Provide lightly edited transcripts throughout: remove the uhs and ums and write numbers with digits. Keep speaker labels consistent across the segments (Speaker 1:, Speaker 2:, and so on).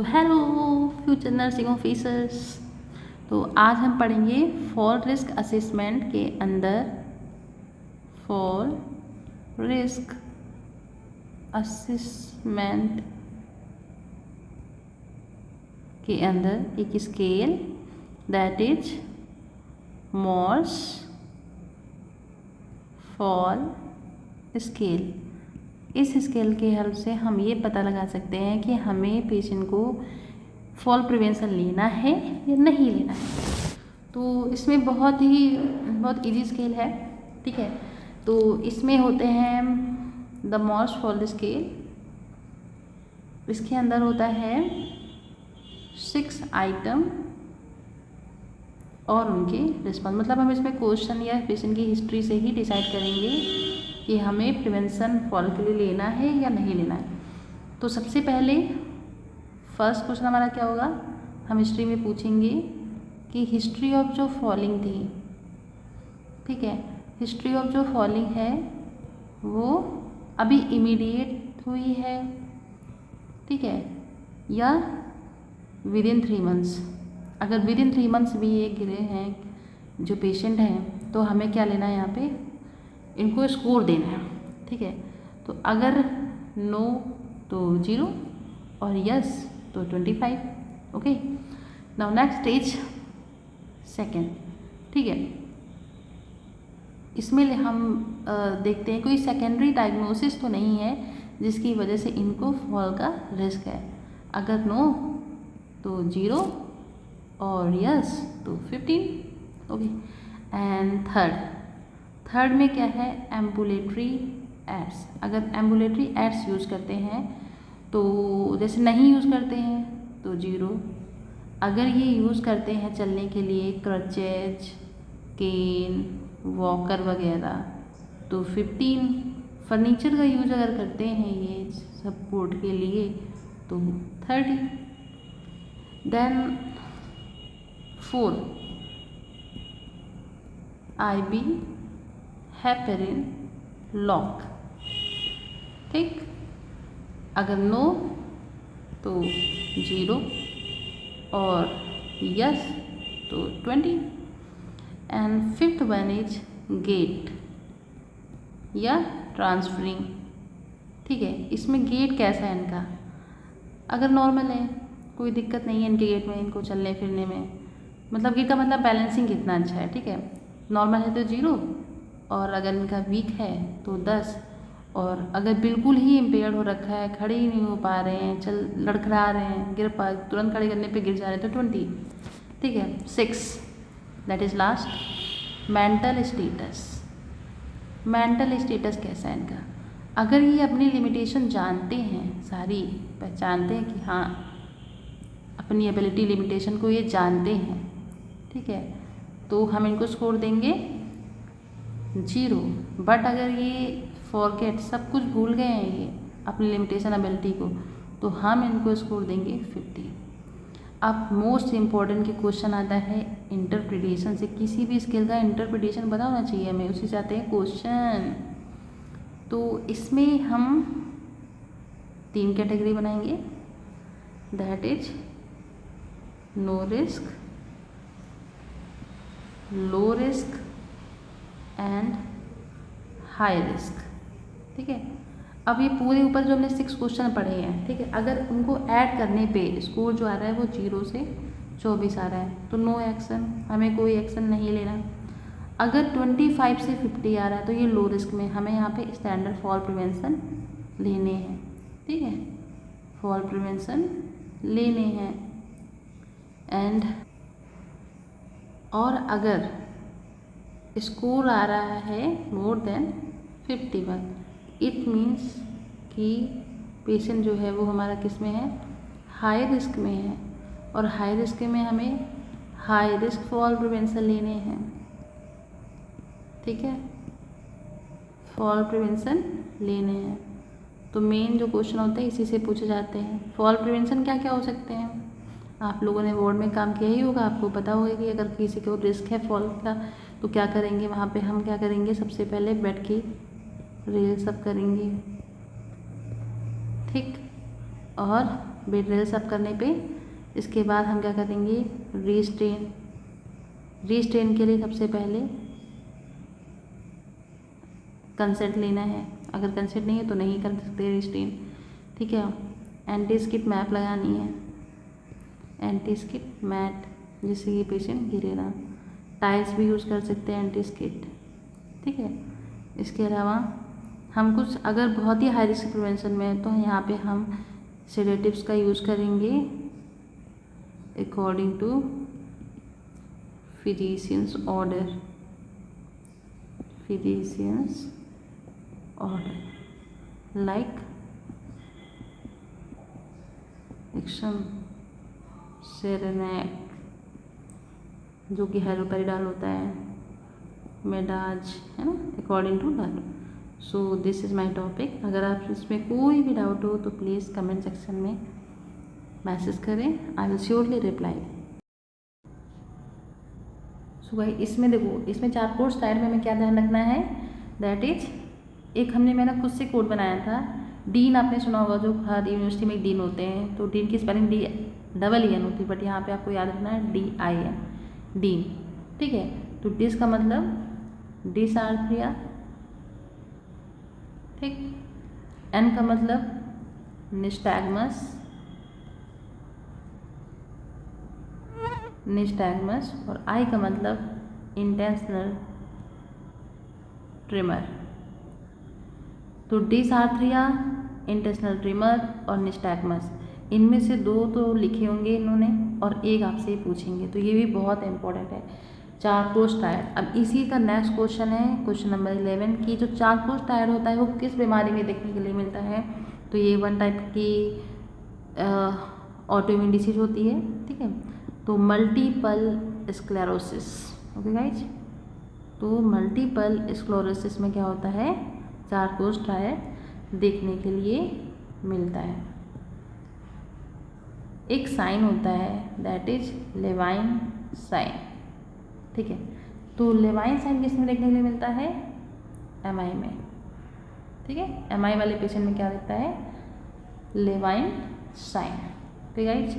Speaker 1: Hello future nursing officers. तो आज हम पढ़ेंगे फॉल रिस्क असेसमेंट के अंदर फॉल रिस्क असेसमेंट के अंदर एक scale that is Moore's fall scale. इस स्केल के हेल्प से हम ये पता लगा सकते हैं कि हमें पेशेंट को फॉल प्रिवेंशन लेना है या नहीं लेना है। तो इसमें बहुत इजी स्केल है, ठीक है। तो इसमें होते हैं द मॉर्स फॉल स्केल। इसके अंदर होता है 6 आइटम और उनके रिस्पॉन्स। मतलब हम इसमें क्वेश्चन या पेशेंट की हिस्ट्री से ही डिसाइड करेंगे कि हमें प्रिवेंशन फॉल के लिए लेना है या नहीं लेना है। तो सबसे पहले फर्स्ट क्वेश्चन हमारा क्या होगा, हम हिस्ट्री में पूछेंगे कि हिस्ट्री ऑफ जो फॉलिंग थी, ठीक है, हिस्ट्री ऑफ जो फॉलिंग है वो अभी इमीडिएट हुई है, ठीक है, या विद इन 3 मंथ्स। अगर विद इन 3 मंथ्स भी ये गिरे हैं जो पेशेंट हैं तो हमें क्या लेना है, यहाँ पे इनको स्कोर देना है, ठीक है। तो अगर नो तो 0 और यस तो 25। Okay, now next stage second, ठीक है। इसमें हम देखते हैं कोई सेकेंडरी डायग्नोसिस तो नहीं है जिसकी वजह से इनको फॉल का रिस्क है। अगर नो तो 0 और यस तो 15। ओके, एंड थर्ड में क्या है, एम्बुलेटरी एड्स। अगर एम्बुलेटरी एड्स यूज़ करते हैं तो जैसे नहीं यूज़ करते हैं तो 0। अगर ये यूज़ करते हैं चलने के लिए क्रचेज, केन, वॉकर वगैरह तो 15। फर्नीचर का यूज अगर करते हैं ये सपोर्ट के लिए तो 30। देन 4 IV हेपेरिन लॉक, ठीक। अगर नो तो 0 और यस तो 20। And fifth one is get या ट्रांसफरिंग, ठीक है। इसमें गेट कैसा है इनका, अगर नॉर्मल है कोई दिक्कत नहीं है इनके गेट में, इनको चलने फिरने में, मतलब गेट का मतलब बैलेंसिंग कितना अच्छा है, ठीक है। नॉर्मल है तो 0 और अगर इनका वीक है तो 10 और अगर बिल्कुल ही इम्पेयर्ड हो रखा है, खड़े ही नहीं हो पा रहे हैं, लड़खड़ा रहे हैं, तुरंत खड़े करने पे गिर जा रहे हैं तो 20, ठीक है। 6 that is last mental status. Mental status कैसा है इनका, अगर ये अपनी लिमिटेशन जानते हैं, सारी पहचानते हैं कि हाँ अपनी एबिलिटी लिमिटेशन को ये जानते हैं, ठीक है, तो हम इनको स्कोर देंगे 0। बट अगर ये फॉरगेट, सब कुछ भूल गए हैं ये अपनी लिमिटेशन एबिलिटी को, तो हम इनको स्कोर देंगे 50। अब मोस्ट इम्पॉर्टेंट के क्वेश्चन आता है इंटरप्रिटेशन से। किसी भी स्किल का इंटरप्रिटेशन पता होना चाहिए हमें, उसी से आते हैं क्वेश्चन। तो इसमें हम 3 कैटेगरी बनाएंगे, that is no risk, low risk and high risk, ठीक है। अब ये पूरे ऊपर जो हमने 6 क्वेश्चन पढ़े हैं, ठीक है, अगर उनको ऐड करने पे स्कोर जो आ रहा है वो 0 से 24 आ रहा है तो नो एक्शन, हमें कोई एक्शन नहीं लेना। अगर 25 से 50 आ रहा है तो ये लो रिस्क में, हमें यहाँ पे स्टैंडर्ड फॉल प्रिवेंशन लेने हैं, ठीक है, फॉल प्रिवेंशन लेने हैं। एंड और अगर स्कोर आ रहा है मोर देन 51, इट मीन्स कि पेशेंट जो है वो हमारा किस में है, हाई रिस्क में है, और हाई रिस्क में हमें हाई रिस्क फॉल प्रिवेंशन लेने हैं, ठीक है, फॉल प्रिवेंशन लेने हैं। तो मेन जो क्वेश्चन होते हैं इसी से पूछे जाते हैं। फॉल प्रिवेंशन क्या क्या हो सकते हैं, आप लोगों ने वार्ड में काम किया ही होगा, आपको पता होगा कि अगर किसी को रिस्क है फॉल का तो क्या करेंगे। वहाँ पे हम क्या करेंगे, सबसे पहले बेड की रेल सब करेंगे, ठीक, और बेड रेस्ट अप करने पे। इसके बाद हम क्या करेंगे, रीस्ट्रेन। रीस्ट्रेन के लिए सबसे पहले कंसेंट लेना है, अगर कंसेंट नहीं है तो नहीं कर सकते रीस्ट्रेन, ठीक है। एंटी स्किप मैप लगानी है, एंटी स्किप मैट, जिससे ये पेशेंट गिरे ना। टाइल्स भी यूज़ कर सकते हैं एंटी स्किप, ठीक है। इसके अलावा हम कुछ अगर बहुत ही हाई रिस्क प्रिवेंशन में है तो यहाँ पे हम सेडेटिव्स का यूज़ करेंगे according to physician's order, physician's order, like action Serenace, जो कि हेलोपेरिडाल होता है, मेडाज, है ना, अकॉर्डिंग टू डालो। So this is my topic. अगर आप इसमें कोई भी डाउट हो तो प्लीज़ कमेंट सेक्शन में मैसेज करें, आई विल श्योरली रिप्लाई। सो भाई इसमें देखो, इसमें 4 कोड्स टाइड में हमें क्या ध्यान रखना है, दैट इज एक मैंने खुद से कोड बनाया था। डीन आपने सुना होगा, जो हर यूनिवर्सिटी में डीन होते हैं, तो डीन की स्पेलिंग DEEN होती है, बट यहाँ पे आपको याद रखना है DIN, डीन, ठीक है। तो डिस का मतलब डिसआर्थरिया, ठीक। एन का मतलब निस्टैग्मस, निस्टैग्मस, और आई का मतलब इंटेंशनल ट्रिमर। तो डिसआर्थरिया, इंटेंशनल ट्रिमर और निस्टैग्मस, इनमें से 2 तो लिखे होंगे इन्होंने और एक आपसे पूछेंगे, तो ये भी बहुत इंपॉर्टेंट है। 4 कोर्स टायर। अब इसी का नेक्स्ट क्वेश्चन है, क्वेश्चन नंबर 11 की जो 4 कोर्स टायर होता है वो किस बीमारी में देखने के लिए मिलता है, तो ये 1 टाइप की ऑटोइम्यून डिसीज होती है, ठीक है। तो मल्टीपल स्क्लेरोसिस, ओके गाइज। तो मल्टीपल स्क्लेरोसिस में क्या होता है, 4 कोर्स टायर देखने के लिए मिलता है। एक साइन होता है दैट इज लेवाइन साइन, ठीक है। तो लेवाइन साइन किस में देखने के लिए मिलता है, MI में, ठीक है। MI वाले पेशेंट में क्या दिखता है, Levine sign, okay guys.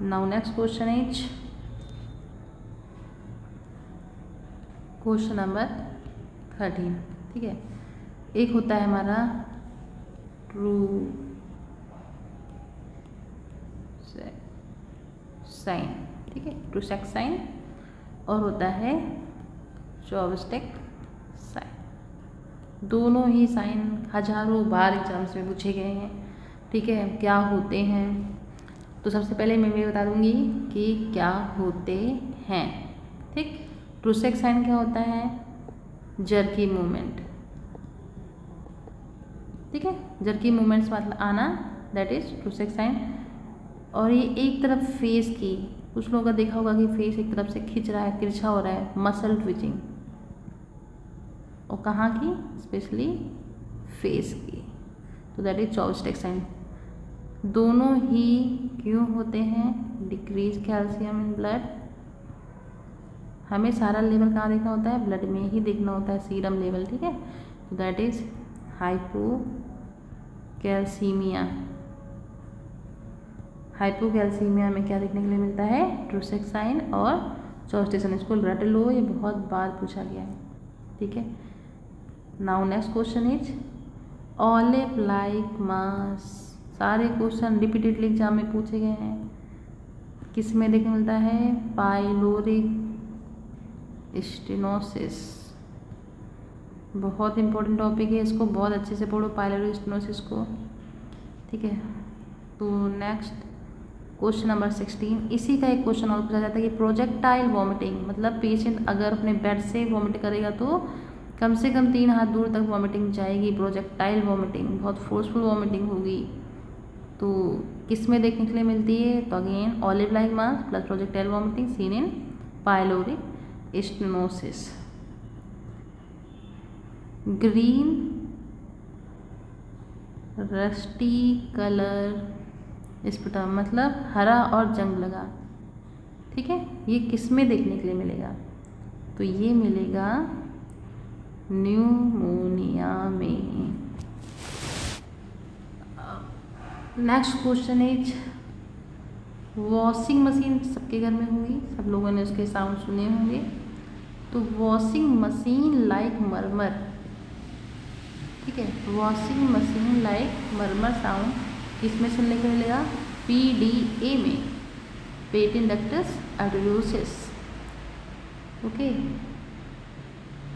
Speaker 1: Now next question is question number 13, ठीक है। एक होता है हमारा ट्रू साइन, ठीक है, ट्रू सेक्स साइन, और होता है चॉपस्टिक साइन। दोनों ही साइन हजारों बार एग्जाम्स में पूछे गए हैं, ठीक है। क्या होते हैं, तो सबसे पहले मैं ये बता दूंगी कि क्या होते हैं, ठीक। ट्रू सेक्स साइन क्या होता है, जर्की मूवमेंट, ठीक है। जर्की मूवमेंट्स मतलब आना, that is Trousseau's sign. और ये एक तरफ फेस की, कुछ लोगों का देखा होगा कि फेस एक तरफ से खिंच रहा है, तिरछा हो रहा है, मसल ट्विचिंग, और कहाँ की, स्पेशली फेस की, तो दैट इज चॉपस्टिक साइन। दोनों ही क्यों होते हैं, डिक्रीज कैल्शियम इन ब्लड। हमें सारा लेवल कहाँ देखना होता है, ब्लड में ही देखना होता है, सीरम लेवल, ठीक है। तो दैट इज हाइपोकैल्सीमिया। हाइपोकैल्सीमिया में क्या देखने के लिए मिलता है, ट्रू सेक्स साइन और चॉपस्टिक साइन। इसको रट लो, ये बहुत बार पूछा गया है, ठीक है। Now next question is olive like mass. सारे क्वेश्चन रिपीटेडली एग्जाम में पूछे गए हैं। किस में देखने मिलता है, पाइलोरिक स्टेनोसिस, बहुत इंपॉर्टेंट टॉपिक है, इसको बहुत अच्छे से पढ़ो, पाइलोरिक स्टेनोसिस को, ठीक है। तो नेक्स्ट क्वेश्चन नंबर 16, इसी का एक क्वेश्चन और पूछा जाता है कि प्रोजेक्टाइल वॉमिटिंग, मतलब पेशेंट अगर अपने बेड से वॉमिट करेगा तो कम से कम 3 हाथ दूर तक वॉमिटिंग जाएगी, प्रोजेक्टाइल वॉमिटिंग, बहुत फोर्सफुल वॉमिटिंग होगी। तो किस में देखने के लिए मिलती है, तो again olive like mass plus projectile vomiting seen in pyloric stenosis. Green rusty colour sputum, मतलब हरा और जंग लगा, ठीक है। ये किस में देखने के लिए मिलेगा, तो ये मिलेगा न्यूमोनिया में। Next question is washing machine सबके घर में होगी, सब लोगों ने उसके साउंड सुने होंगे। तो वॉशिंग मशीन लाइक मरमर, ठीक है, वॉशिंग मशीन लाइक मरमर साउंड किसमें सुनने को मिलेगा? PDA में, पेटेंट डक्टस एडोसिस। ओके,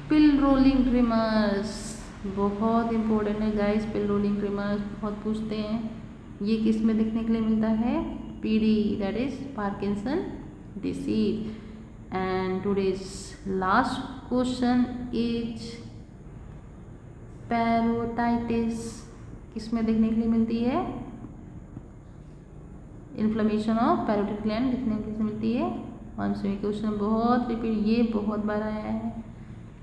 Speaker 1: पिल रोलिंग ट्रिमर्स बहुत इंपॉर्टेंट है गाइस, पिल रोलिंग ट्रिमर्स बहुत पूछते हैं। ये किस में देखने के लिए मिलता है? PD, that is Parkinson disease. And today's last question is parotitis किस में देखने के लिए मिलती है? इन्फ्लेमेशन ऑफ पैरोटिड ग्लैंड देखने के लिए मिलती है। मानसून क्वेश्चन बहुत रिपीट, ये बहुत बार आया है,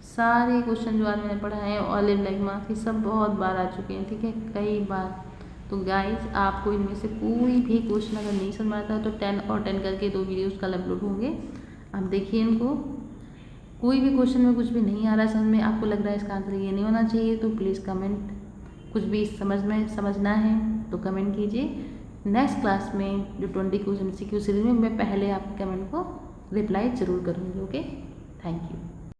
Speaker 1: सारे क्वेश्चन जो आज मैंने पढ़ाए हैं ऑलिव लाइक मार्क्स के सब बहुत बार आ चुके हैं, ठीक है, कई बार। तो गाइस आपको इनमें से कोई भी क्वेश्चन अगर नहीं समझ आता है तो 10 और 10 करके 2 वीडियोस कल अपलोड होंगे, आप देखिए इनको। कोई भी क्वेश्चन में कुछ भी नहीं आ रहा है समझ में, आपको लग रहा है इसका आंसर ये नहीं होना चाहिए, तो प्लीज़ कमेंट, कुछ भी समझना है तो कमेंट कीजिए। नेक्स्ट क्लास में जो 20 क्वेश्चन MCQ सीरीज में मैं पहले आपके कमेंट को रिप्लाई ज़रूर करूँगी। Okay, thank you.